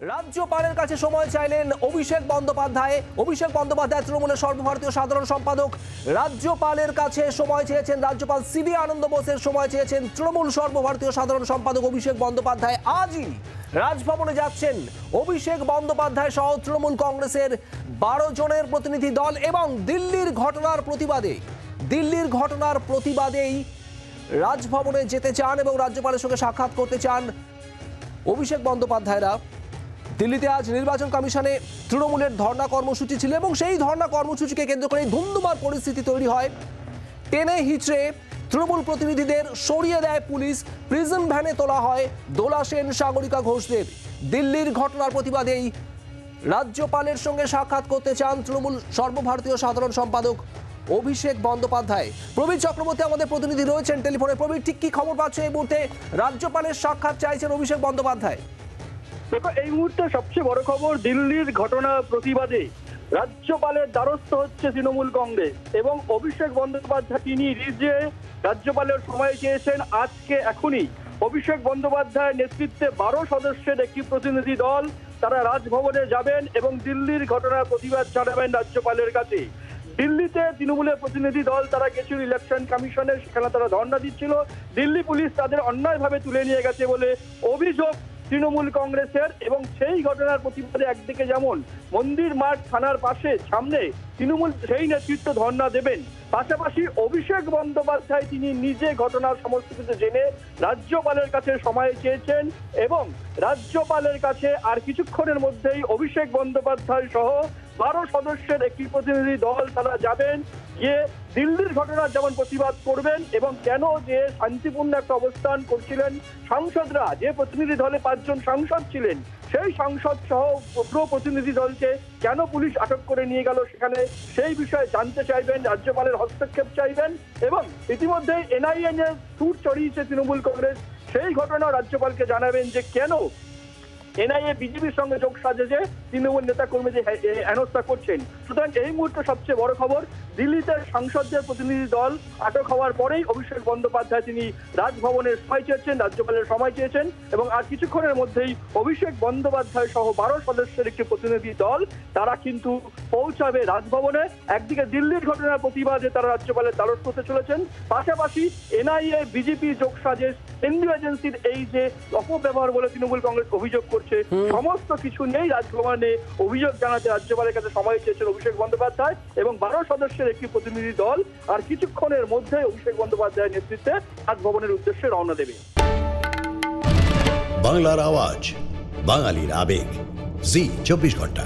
রাজ্যপালের কাছে সময় চাইলেন অভিষেক বন্দ্যোপাধ্যায়। তৃণমূলের সর্বভারতীয় সাধারণ সম্পাদক রাজ্যপালের কাছে সময় চেয়েছেন। রাজ্যপাল সিবি আনন্দ বোসের সময় চেয়েছেন তৃণমূল সর্বভারতীয় সাধারণ সম্পাদক অভিষেক বন্দ্যোপাধ্যায়। আজই রাজভবনে যাচ্ছেন অভিষেক বন্দ্যোপাধ্যায় সহ তৃণমূল কংগ্রেসের 12 জনের প্রতিনিধি দল এবং দিল্লির ঘটনার প্রতিবাদেই রাজভবনে যেতে চান এবং রাজ্যপালের সঙ্গে সাক্ষাৎ করতে চান অভিষেক বন্দ্যোপাধ্যায়রা। দিল্লিতে আজ নির্বাচন কমিশনে তৃণমূলের ধর্ণা কর্মসূচি ছিল এবং সেই ধর্ণা কর্মসূচিকে কেন্দ্র করে ধুমধুমার পরিস্থিতি তৈরি হয়। টেনে হিচড়ে তৃণমূল প্রতিনিধিদের সরিয়ে দেয় পুলিশ, প্রিজন ভ্যানে তোলা হয় দোলা সেন, সাগরিকা ঘোষদের। দিল্লির ঘটনার প্রতিবাদেই রাজ্যপালের সঙ্গে সাক্ষাৎ করতে চান তৃণমূল সর্বভারতীয় সাধারণ সম্পাদক অভিষেক বন্দ্যোপাধ্যায়। প্রবীর চক্রবর্তী আমাদের প্রতিনিধি রয়েছেন টেলিফোনে। প্রবীর, ঠিক কি খবর পাচ্ছে এই মুহূর্তে? রাজ্যপালের সাক্ষাৎ চাইছেন অভিষেক বন্দ্যোপাধ্যায়। দেখো, এই মুহূর্তে সবচেয়ে বড় খবর, দিল্লির ঘটনা প্রতিবাদে রাজ্যপালের দ্বারস্থ হচ্ছে তৃণমূল কংগ্রেস এবং অভিষেক বন্দ্যোপাধ্যায় তিনি নিজে রাজ্যপালের সময় চেয়েছেন আজকে এখনই। অভিষেক বন্দ্যোপাধ্যায়ের নেতৃত্বে 12 সদস্যের একটি প্রতিনিধি দল তারা রাজভবনে যাবেন এবং দিল্লির ঘটনার প্রতিবাদ জানাবেন রাজ্যপালের কাছে। দিল্লিতে তৃণমূলের প্রতিনিধি দল তারা গেছিল ইলেকশন কমিশনে, সেখানে তারা ধর্ণা দিচ্ছিল। দিল্লি পুলিশ তাদের অন্যায়ভাবে তুলে নিয়ে গেছে বলে অভিযোগ তৃণমূল কংগ্রেসের। এবং সেই ঘটনার প্রতিবাদে একদিকে যেমন মন্দির মাঠ থানার সামনে তৃণমূল সেই নেতৃত্ব ধর্ণা দেবেন, পাশাপাশি অভিষেক বন্দ্যোপাধ্যায় তিনি নিজে ঘটনার সমস্ত কিছু জেনে রাজ্যপালের কাছে সময় চেয়েছেন এবং রাজ্যপালের কাছে আর কিছুক্ষণের মধ্যেই অভিষেক বন্দ্যোপাধ্যায় সহ 12 সদস্যের একটি প্রতিনিধি দল তারা যাবেন, গিয়ে দিল্লির ঘটনার যেমন প্রতিবাদ করবেন এবং কেন যে শান্তিপূর্ণ একটা অবস্থান করছিলেন সাংসদরা, যে প্রতিনিধি দলে 5 জন সাংসদ ছিলেন, সেই সাংসদ সহ পুরো প্রতিনিধি দলকে কেন পুলিশ আটক করে নিয়ে গেল সেখানে, সেই বিষয়ে জানতে চাইবেন, রাজ্যপালের হস্তক্ষেপ চাইবেন। এবং ইতিমধ্যে এনআইএ এর সুর চড়িয়েছে তৃণমূল কংগ্রেস, সেই ঘটনা রাজ্যপালকে জানাবেন যে কেন এনআইএ বিজেপির সঙ্গে যোগ সাজেছে তৃণমূল নেতা কর্মীদের হেনস্থা করছেন। সুতরাং এই মুহূর্তে সবচেয়ে বড় খবর, দিল্লিতে সাংসদদের প্রতিনিধি দল আটক হওয়ার পরেই অভিষেক বন্দ্যোপাধ্যায় তিনি রাজভবনের সময় চেয়েছেন, রাজ্যপালের সময় চেয়েছেন এবং আর কিছুক্ষণের মধ্যেই অভিষেক বন্দ্যোপাধ্যায় সহ 12 সদস্যের একটি প্রতিনিধি দল তারা কিন্তু পৌঁছাবে রাজভবনে। একদিকে দিল্লির ঘটনার প্রতিবাদে তারা রাজ্যপালের দ্বারস্থ হতে চলেছেন, পাশাপাশি এনআইএ বিজেপি যোগ সাজেশ কেন্দ্রীয় এজেন্সির এই যে অপব্যবহার বলে তৃণমূল কংগ্রেস অভিযোগ করছে, সমস্ত কিছু নেই রাজভবনে অভিযোগ জানাতে রাজ্যপালের কাছে সময় চেয়েছেন অভিষেক বন্দ্যোপাধ্যায় এবং 12 সদস্যের একটি প্রতিনিধি দল আর কিছুক্ষণের মধ্যে অভিষেক বন্দ্যোপাধ্যায়ের নেতৃত্বে রাজভবনের উদ্দেশ্যে রওনা দেবে। বাংলার আওয়াজ, বাঙালির আবেগ, জি 24 ঘন্টা।